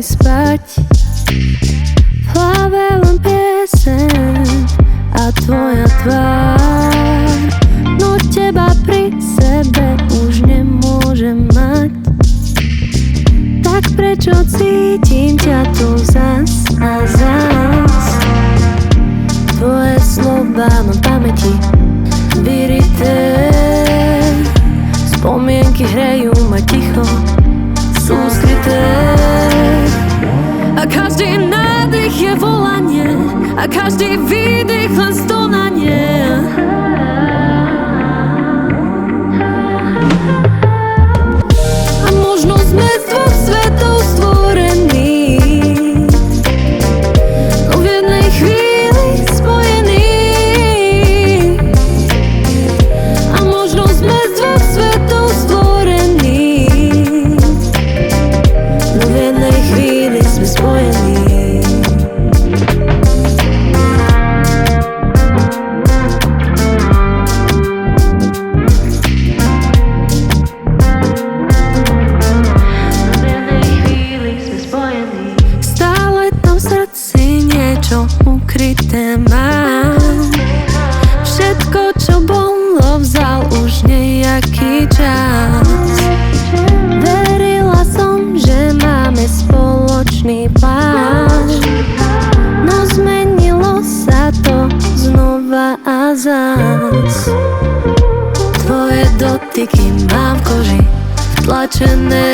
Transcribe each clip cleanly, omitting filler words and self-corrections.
spať. V hlave len pieseň a tvoja tvár, no teba pri sebe už nemôžem mať. Tak prečo cítim ťa tu zas a zas? Tvoje slova mám v pamäti vyrité, spomienky hrejú ma ticho, sú skryté. A každý nádych je volanie, a každý výdych len stonanie. A možno sme z dvoch svetov stvorení, no v jednej chvíli spojení. A možno sme z dvoch svetov stvorení, no v jednej chvíli sme spojení. Ukryté mám, všetko, čo bolo, vzal už nejaký čas. Verila som, že máme spoločný plán, no zmenilo sa to znova a zás. Tvoje dotyky mám v koži vtlačené,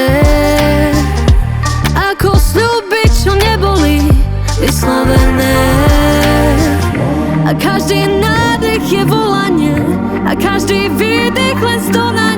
ako sľuby, čo neboli vyslovené. A každý nádych je volanie, a každý výdych len stoná.